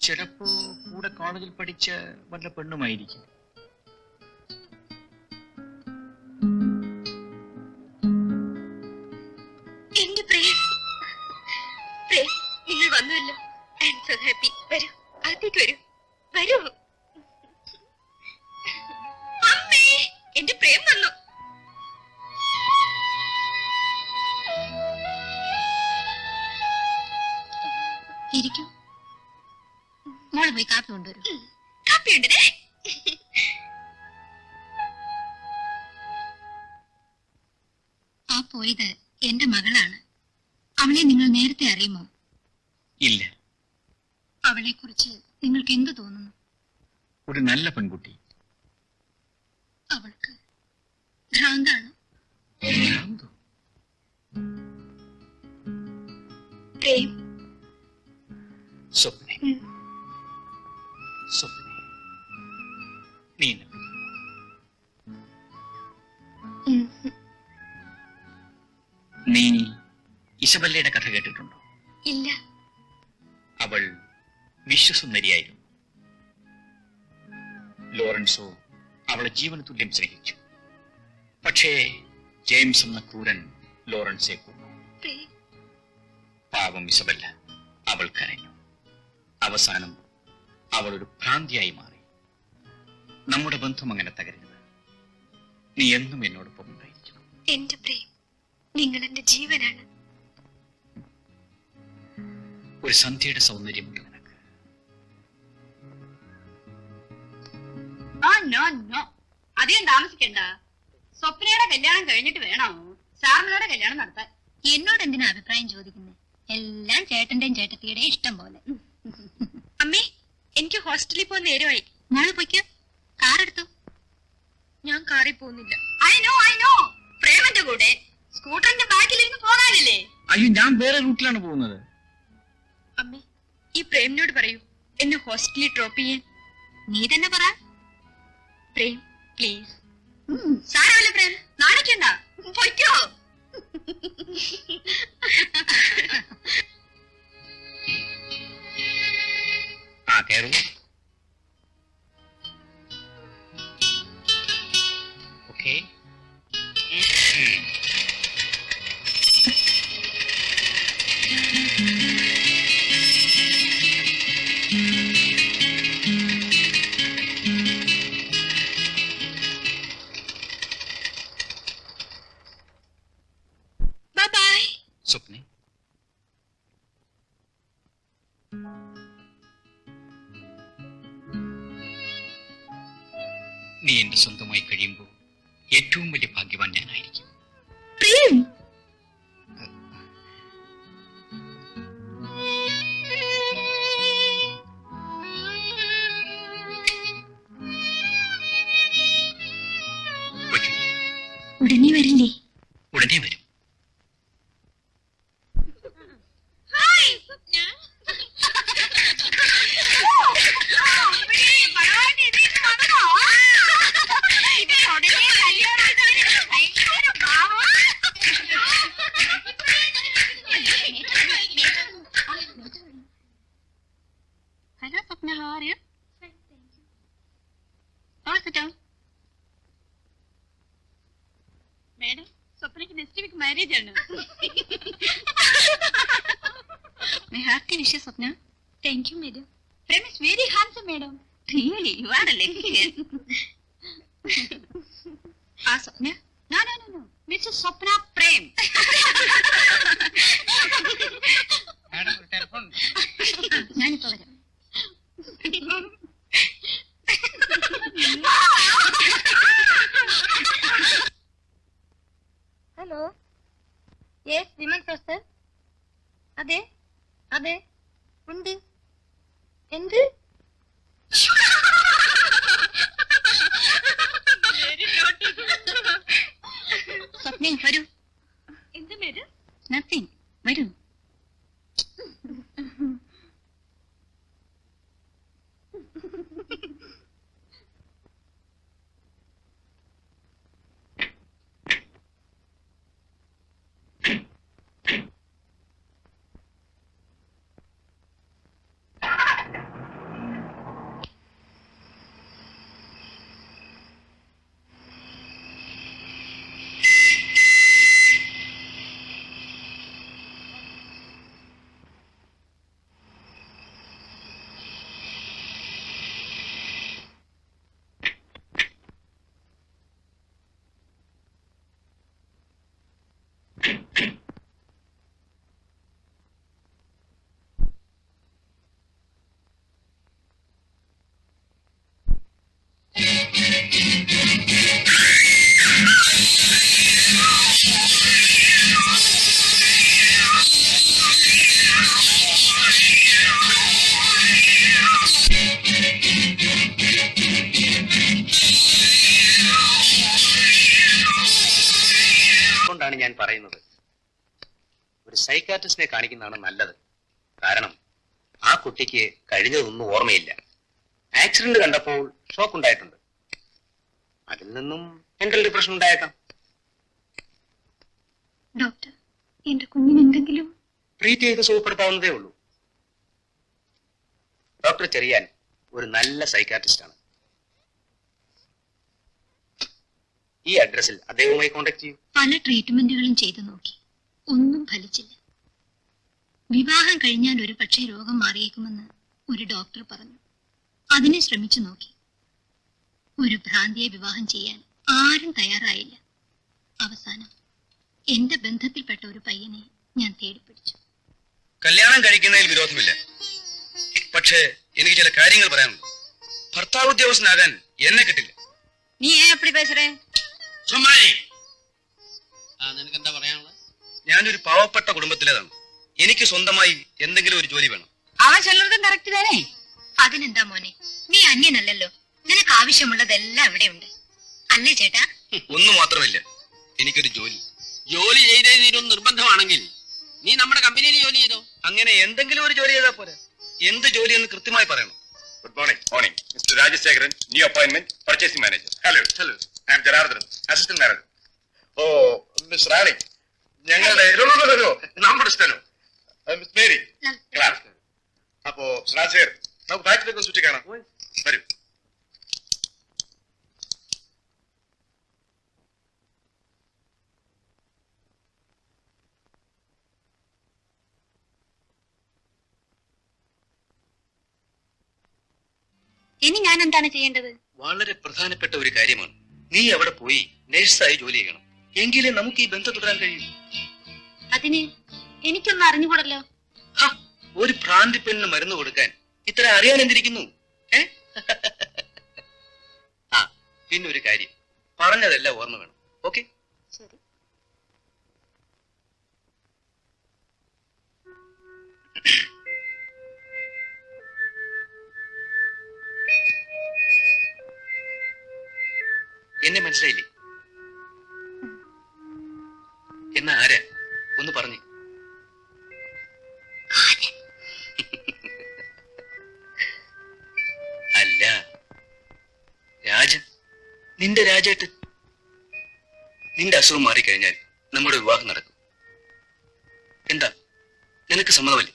ചിലപ്പോ കൂടെ കോളേജിൽ പഠിച്ച വല്ല പെണ്ണുമായിരിക്കും. എന്റെ പ്രേം, പ്രേം നിങ്ങൾ വന്നുവല്ലോ. I am so happy. വരൂ, അകത്തേക്ക് വരൂ, വരൂ. അമ്മേ, എന്റെ പ്രേം വന്നു. ഇരിക്കൂ. മോളെ പോയി കാപ്പി കൊണ്ടുവരും. കാപ്പി ഉണ്ടേ. ആ പോയത് എന്റെ മകളാണ്. അവളെ നിങ്ങൾ നേരത്തെ അറിയുമോ? ഇല്ല. അവളെ കുറിച്ച് നിങ്ങൾക്ക് എന്ത് തോന്നുന്നു? ഒരു നല്ല പെൺകുട്ടി. അവൾക്ക് ഭ്രാന്താണ്. പ്രേം, സ്വപ്നെ, സ്വപ്നെ, നീ എന്നെ പിടി. നീ ഇസബല്ലയുടെ കഥ കേട്ടിട്ടുണ്ടോ? ഇല്ല. അവൾ വിശ്വസുന്ദരിയായിരുന്നു. ലോറൻസോ അവളെ ജീവന തുല്യം സ്നേഹിച്ചു. പക്ഷേ ജെയിംസ് എന്ന ക്രൂരൻ ലോറൻസെ കൊന്നു. പാവം ഇസബല്ല. അവൾ കരഞ്ഞു. അവസാനം അവൾ ഒരു ഭ്രാന്തിയായി മാറി. നമ്മുടെ ബന്ധം അങ്ങനെ തകരരുത്. നീ എന്നും എന്നോടൊപ്പം ഉണ്ടായിരിക്കണം. എന്റെ പ്രേം, നിങ്ങൾ എന്റെ ജീവനാണ്. ഒരു സന്ധ്യയുടെ സൗന്ദര്യമുണ്ട് നിനക്ക്. അധികം താമസിക്കണ്ട. സ്വപ്നയുടെ കല്യാണം കഴിഞ്ഞിട്ട് വേണോ ശാർമലയുടെ കല്യാണം നടത്താൻ. എന്നോട് എന്തിനാ അഭിപ്രായം ചോദിക്കുന്നത്? എല്ലാം ചേട്ടന്റെയും ചേട്ടത്തിയുടെയും ഇഷ്ടം പോലെ. അമ്മേ, എനിക്ക് ഹോസ്റ്റലിൽ പോകാൻ നേരമായി. മോള് പൊയ്ക്കോ, കാറെടുത്തു. ഞാൻ കാറിൽ പോകുന്നില്ല. ഐ നോ പ്രേമന്റെ കൂടെ സ്കൂട്ടറിന്റെ ബാക്കിലിരുന്ന് പോകാനില്ലേ? അയ്യോ, ഞാൻ വേറെ റൂട്ടിലാണ് പോകുന്നത്. അമ്മേ, ഈ പ്രേമിനോട് പറയൂ എന്നെ ഹോസ്റ്റലിൽ ഡ്രോപ്പ് ചെയ്യാൻ. നീ തന്നെ പറ. പ്രേം പ്ലീസ്. സാരമില്ല പ്രേം, നാണിക്കണ്ട, പൊയ്ക്കോ. ആ കയറൂ. ഓക്കെ. ബൈ. സ്വപ്നെ, നീ എന്റെ സ്വന്തമായി കഴിയുമ്പോൾ ഏറ്റവും വലിയ ഭാഗ്യവാൻ ഞാനായിരിക്കും. പ്രേം, ഉടനെ വരില്ലേ? ഉടനെ വരും. Hello, Swapna. How are you? Fine, thank you. Oh, sit down. Madam, Swapnയ്ക്ക് next week marriage ആണ്. My hearty wishes, Swapna. Thank you, madam. Prem is very handsome, madam. Really, you are a lucky girl. Swapna? No. Mrs. Swapna Prem. Madam, telephone. ഞാനിപ്പോ വരാം. Hello, yes women professor. അതെ അതെ ഉണ്ട്. എന്ത്? സ്വപ്ന വരൂ. എന്ത് പേര്? നത്തിങ്, വരൂ. സൈക്കാട്രിസ്റ്റിനെ കാണിക്കുന്നതാണ് നല്ലത്. കാരണം ആ കുട്ടിക്ക് കഴിഞ്ഞതൊന്നും ഓർമ്മയില്ല. ആക്സിഡന്റ് കണ്ടപ്പോൾ ഷോക്ക് ഉണ്ടായിട്ടുണ്ട്. അതിൽ നിന്നും മെന്റൽ ഡിപ്രഷൻ ഉണ്ടായേക്കാം. ഡോക്ടർ, എന്റെ കുഞ്ഞിന് എന്തെങ്കിലും ട്രീറ്റ് ചെയ്ത് സുഖപ്പെടുത്താവുന്നതേ ഉള്ളൂ. ഡോക്ടർ ചെറിയാൻ ഒരു നല്ല സൈക്കാട്രിസ്റ്റ് ആണ്. ഈ അഡ്രസ്സിൽ അദ്ദേഹവുമായി കോൺടാക്ട് ചെയ്യൂ. പല ട്രീറ്റ്മെന്റുകളും ചെയ്തു നോക്കി, ഒന്നും ഫലിച്ചില്ല. വിവാഹം കഴിഞ്ഞാൽ ഒരു പക്ഷേ രോഗം മാറിയേക്കുമെന്ന് ഒരു ഡോക്ടർ പറഞ്ഞു. അതിനെ ശ്രമിച്ചു നോക്കി. ഒരു ഭ്രാന്തിയെ വിവാഹം ചെയ്യാൻ ആരും തയ്യാറായില്ല. അവസാനം എന്റെ ബന്ധത്തിൽപ്പെട്ട ഒരു പയ്യനെ ഞാൻ തേടിപ്പിടിച്ചു. കല്യാണം കഴിക്കുന്നതിൽ വിരോധമില്ല. പക്ഷേ എനിക്ക് ചില കാര്യങ്ങൾ പറയാനുണ്ട്. ഭർത്താവ് ഉദ്യോഗസ്ഥനാകാൻ എന്നെ കിട്ടില്ല. നീ എപ്പടി പേശറേ? നിനക്കെന്താ പറയാനുള്ളത്? ഞാനൊരു പാവപ്പെട്ട കുടുംബത്തിലേതാണ്. എനിക്ക് സ്വന്തമായി എന്തെങ്കിലും ഒരു ജോലി വേണം. അവൻ ചെല്ലതും കറക്റ്റ് തന്നെ. അതിനെന്താ മോനെ, നീ അന്യനല്ലല്ലോ. നിനക്ക് ആവശ്യമുള്ളതെല്ലാം ഇവിടെ ഉണ്ട് അല്ലേ ചേട്ടാ? ഒന്നു മാത്രമില്ല, എനിക്കൊരു ജോലി. ജോലി ചെയ്തതിനൊന്നും നിർബന്ധമാണെങ്കിൽ നീ നമ്മുടെ കമ്പനിയിൽ ജോലി ചെയ്തോ. അങ്ങനെ എന്തെങ്കിലും ഒരു ജോലി ചെയ്താൽ പോരാ. എന്ത് ജോലി എന്ന് കൃത്യമായി പറയണം. Good morning. Morning. Mr. Rajasekaran, new appointment, purchasing manager. Hello. Hello. I am Janardhan, assistant manager. Oh, Miss Rani. ഞങ്ങളുടെ നമ്മുടെ സ്ഥലം മിസ് മേരി ക്ലാസ്. അപ്പോ രാജശേഖർ, നമുക്ക് ബാക്കിലേക്ക് ചുറ്റി കാണാം. വരൂ. ഇനി ഞാൻ എന്താണ് ചെയ്യേണ്ടത്? വളരെ പ്രധാനപ്പെട്ട ഒരു കാര്യമാണ്. നീ അവിടെ പോയി നഴ്സായി ജോലി ചെയ്യണം. എങ്കിലേ നമുക്ക് ഈ ബന്ധം തുടരാൻ കഴിയും. അതിന് എനിക്കൊന്നും അറിഞ്ഞുകൂടല്ലോ. ഒരു ഭ്രാന്തി പെണ്ണിന് മരുന്ന് കൊടുക്കാൻ ഇത്ര അറിയാൻ എന്തിരിക്കുന്നു? ആ, പിന്നെ ഒരു കാര്യം, പറഞ്ഞതെല്ലാം ഓർമ്മ വേണം. ഓക്കെ? ശരി. എന്നെ മനസ്സിലായില്ലേ? എന്നാ ആരാ? ഒന്ന് പറഞ്ഞു. അല്ല, രാജൻ, നിന്റെ രാജേട്ടൻ. നിന്റെ അസുഖം മാറിക്കഴിഞ്ഞാൽ നമ്മുടെ വിവാഹം നടക്കും. എന്താ, നിനക്ക് സമ്മതമല്ലേ?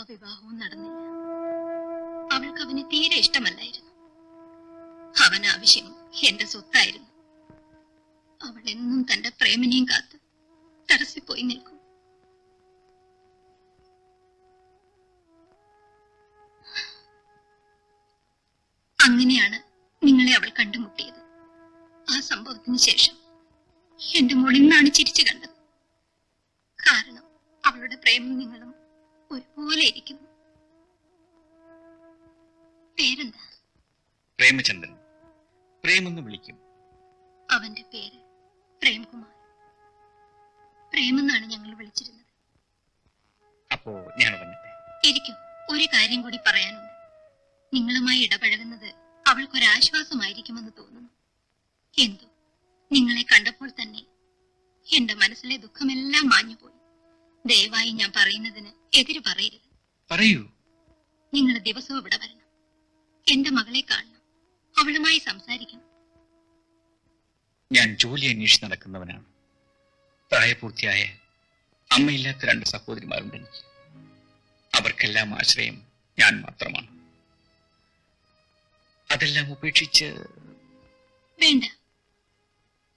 വിവാഹവും നടന്നില്ല. അവൾക്ക് അവനെ തീരെ ഇഷ്ടമല്ലായിരുന്നു. അവൻ ആവശ്യം എന്റെ സ്വത്തായിരുന്നു. അവൾ എന്നും തന്റെ പ്രേമനെയും കാത്ത് തടസ്സിപ്പോയി നിൽക്കും. അങ്ങനെയാണ് നിങ്ങളെ അവൾ കണ്ടുമുട്ടിയത്. ആ സംഭവത്തിന് ശേഷം എന്റെ മോളിൽ നിന്നാണ് ചിരിച്ചു കണ്ടത്. കാരണം അവളുടെ പ്രേമം നിങ്ങളും ഒരുപോലെ ഇരിക്കുന്നു. പേരെന്താ? പ്രേമചന്ദ്രൻ. പ്രേമെന്ന് വിളിക്കും. അവന്റെ പേര് പ്രേംകുമാർ. പ്രേമെന്നാണ് ഞങ്ങൾ വിളിച്ചിരുന്നത്. അപ്പോ ഞാൻ പറഞ്ഞിട്ടെ. ഇരിക്കും. ഒരു കാര്യം കൂടി പറയാനുണ്ട്. നിങ്ങളുമായി ഇടപഴകുന്നത് അവൾക്കൊരാശ്വാസമായിരിക്കുമെന്ന് തോന്നുന്നു. എന്തോ നിങ്ങളെ കണ്ടപ്പോൾ തന്നെ എന്റെ മനസ്സിലെ ദുഃഖമെല്ലാം മാഞ്ഞുപോയി. ദയവായി ഞാൻ പറയുന്നതിന് എതിര് പറയരുത്. പറയൂ. നിങ്ങൾ ദിവസവും ഇവിടെ വരണം. എന്റെ മകളെ കാണണം. അവളുമായി സംസാരിക്കണം. ഞാൻ ജോലി അന്വേഷിച്ച് നടക്കുന്നവനാണ്. പ്രായപൂർത്തിയായ അമ്മയില്ലാത്ത 2 സഹോദരിമാരുണ്ട് എനിക്ക്. അവർക്കെല്ലാം ആശ്രയം ഞാൻ മാത്രമാണ്. അതെല്ലാം ഉപേക്ഷിച്ച് വേണ്ട,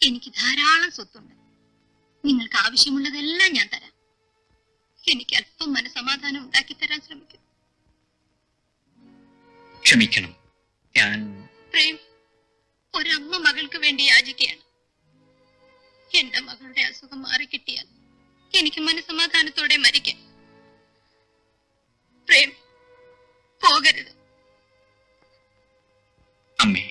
എനിക്ക് ധാരാളം സ്വത്തുണ്ട്. നിങ്ങൾക്ക് ആവശ്യമുള്ളതെല്ലാം ഞാൻ തരാം. എനിക്ക് അല്പം മനസമാധാനം ഉണ്ടാക്കി തരാൻ ശ്രമിക്കും. ക്ഷമിക്കണം, ഞാൻ പ്രേം, ഒരമ്മ മകൾക്ക് വേണ്ടി യാചിക്കുകയാണ്. എന്റെ മകളുടെ അസുഖം മാറിക്കിട്ടിയാൽ എനിക്ക് മനസമാധാനത്തോടെ മരിക്കാം. പ്രേം, പോകരുത്. അമ്മേ.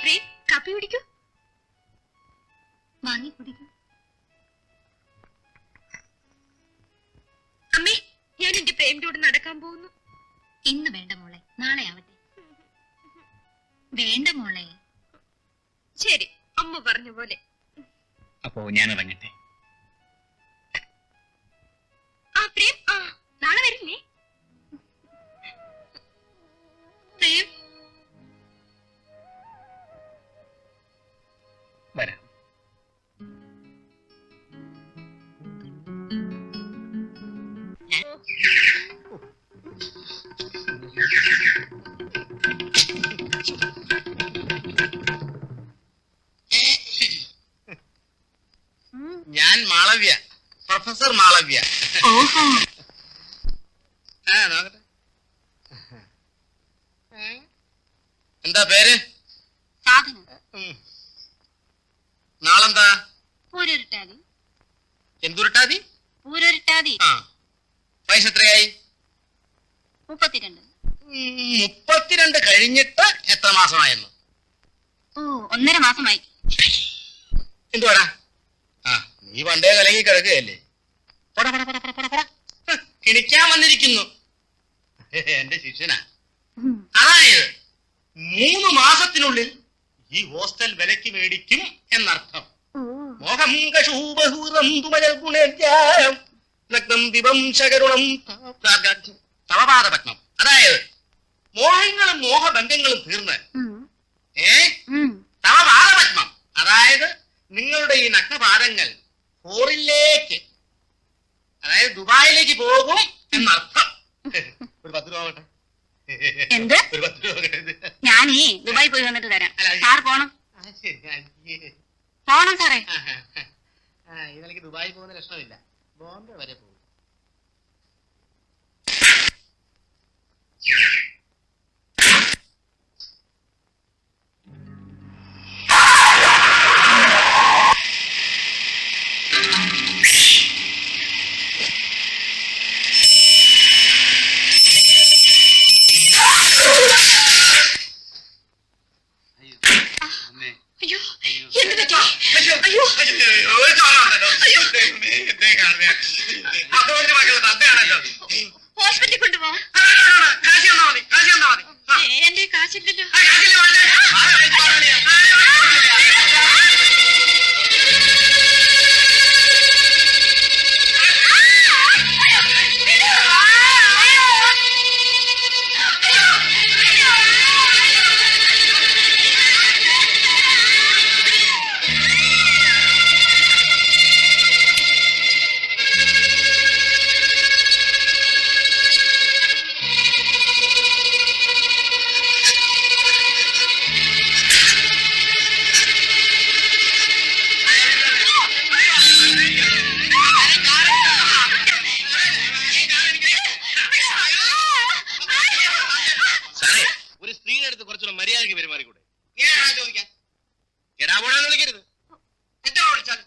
പ്രേം, കാപ്പി കുടിക്കൂ. വാങ്ങി കുടിക്കും. അമ്മേ, ഞാൻ എന്റെ പ്രേമിന്റെ കൂടെ നടക്കാൻ പോകുന്നു. ഇന്ന് വേണ്ട മോളെ, നാളെ ആവട്ടെ. വേണ്ട മോളെ. ശരി, അമ്മ പറഞ്ഞ പോലെ. അപ്പോ ഞാൻ ഇറങ്ങട്ടെ. ആ പ്രേം, നാളെ വരില്ലേ? പ്രേം, വരാം. ഞാൻ മാളവ്യ, പ്രൊഫസർ മാളവ്യ. ഓഹോ, നോക്കട്ടെ. എന്താ പേര്? സാധനം നാളെന്താ? പൂരൊരുട്ടാതി. എന്തുരുട്ടാതി? പൂരൊരുട്ടാതി. ആ, വയസ്സ് എത്രയായി? 32. 32 കഴിഞ്ഞിട്ട് എത്ര മാസമായിരുന്നു? ഓ, 1.5 മാസമായി. എന്തുവാടാ? ആ, നീ പണ്ടേ കലങ്ങി കിടക്കുകയല്ലേ. കിണിക്കാൻ വന്നിരിക്കുന്നു. എന്റെ ശിഷ്യനാ. അതായത് 3 മാസത്തിനുള്ളിൽ ഈ ഹോസ്റ്റൽ വിലക്ക് മേടിക്കും എന്നർത്ഥം. മോഹം കശൂബഹൂറം തുമജൽ ഗുണജായം നഗ്നം വിവംശകരുണം തവപാദപത്മം. അതായത് മോഹങ്ങളും മോഹബന്ധങ്ങളും തീർന്ന് തവപാദപത്മം, അതായത് നിങ്ങളുടെ ഈ നഗ്നപാദങ്ങൾ ഫോറിലേക്ക്, അതായത് ദുബായിലേക്ക് പോകും എന്നർത്ഥം. ഒരു 10 രൂപ വേട്ടെ. എന്ത്? ഒരു 10 രൂപ. ഞാനേ ദുബായി പോയി വന്നിട്ട് തരാം. അല്ല, സാർ പോണം. പോണം സാറേ. ഇതെനിക്ക് ദുബായി പോകുന്ന ലക്ഷണമില്ല. ബോംബെ വരെ പോകും. അയ്യോ, എന്ത് പറ്റി? അയ്യോ, ഹോസ്പിറ്റലിൽ കൊണ്ടുപോവാ. എന്റെ കാശില്ലല്ലോ. ഒരു സ്ത്രീയുടെ അടുത്ത് കുറച്ചുകൂടെ മര്യാദയ്ക്ക് പെരുമാറിക്കൂടെ? ചോദിക്കാൻ എടാ പോടാന്ന് വിളിക്കരുത്. എന്താ വിളിച്ചാൽ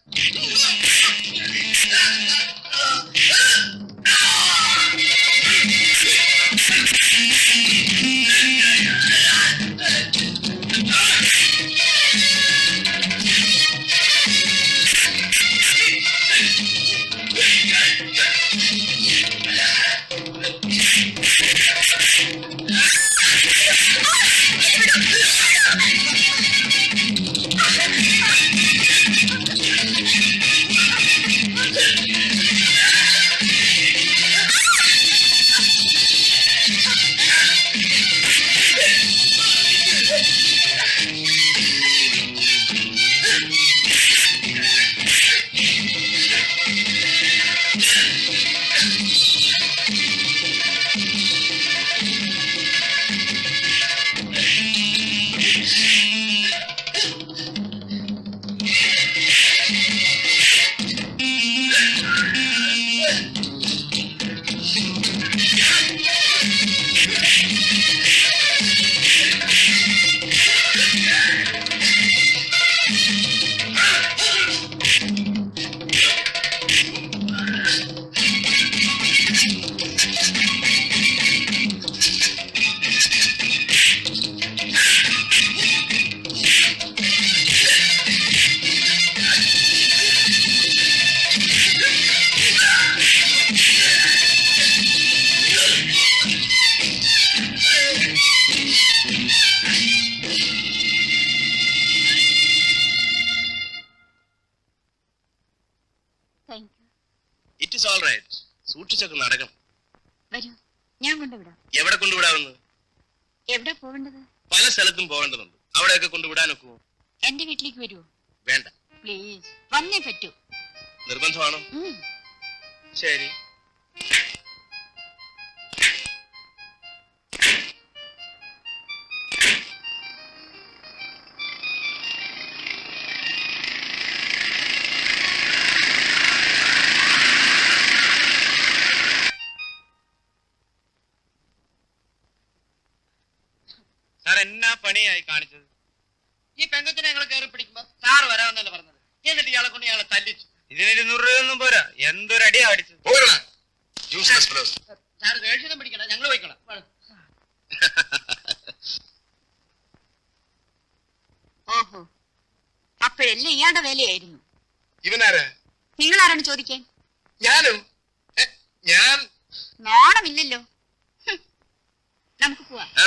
സൂക്ഷിച്ചൊക്കെ നടക്കണം. വരൂ, ഞാൻ കൊണ്ടുവിടാം. എവിടെ കൊണ്ടുവിടാവുന്നു? എവിടെ പോകേണ്ടത്? പല സ്ഥലത്തും പോകേണ്ടതുണ്ട്. അവിടെയൊക്കെ കൊണ്ടുവിടാനൊക്കുമോ? എന്റെ വീട്ടിലേക്ക് വരൂ. വേണ്ട. പ്ലീസ്, വന്നേ പറ്റൂ. നിർബന്ധമാണോ? ശരി. സാർ എന്നാ പണിയായി കാണിച്ചത്? ഈ പെങ്കത്തിനെ ഞങ്ങൾ കയറി പിടിക്കുമ്പോ സാറ് വരാമെന്നല്ല പറഞ്ഞത്. എന്നിട്ട് ഇയാളെ കൊണ്ട് ഞങ്ങളെ തല്ലിച്ചു. ഇതിന് 200 രൂപയൊന്നും പോരാ. എന്തൊരടിയാ അടിച്ചത്. സാറ് ദേഷ്യം പിടിക്കണ്ട, ഞങ്ങൾ പോയിക്കോളാം. ഓഹോ, അപ്പോഴല്ലേ ഇയാളുടെ വേലയായിരുന്നു. ഇവനാരാ? നിങ്ങൾ ആരാണ് ചോദിക്കാൻ? ഞാനും. ഞാൻ നാണമില്ലല്ലോ. നമുക്ക് പോവാം. ആ,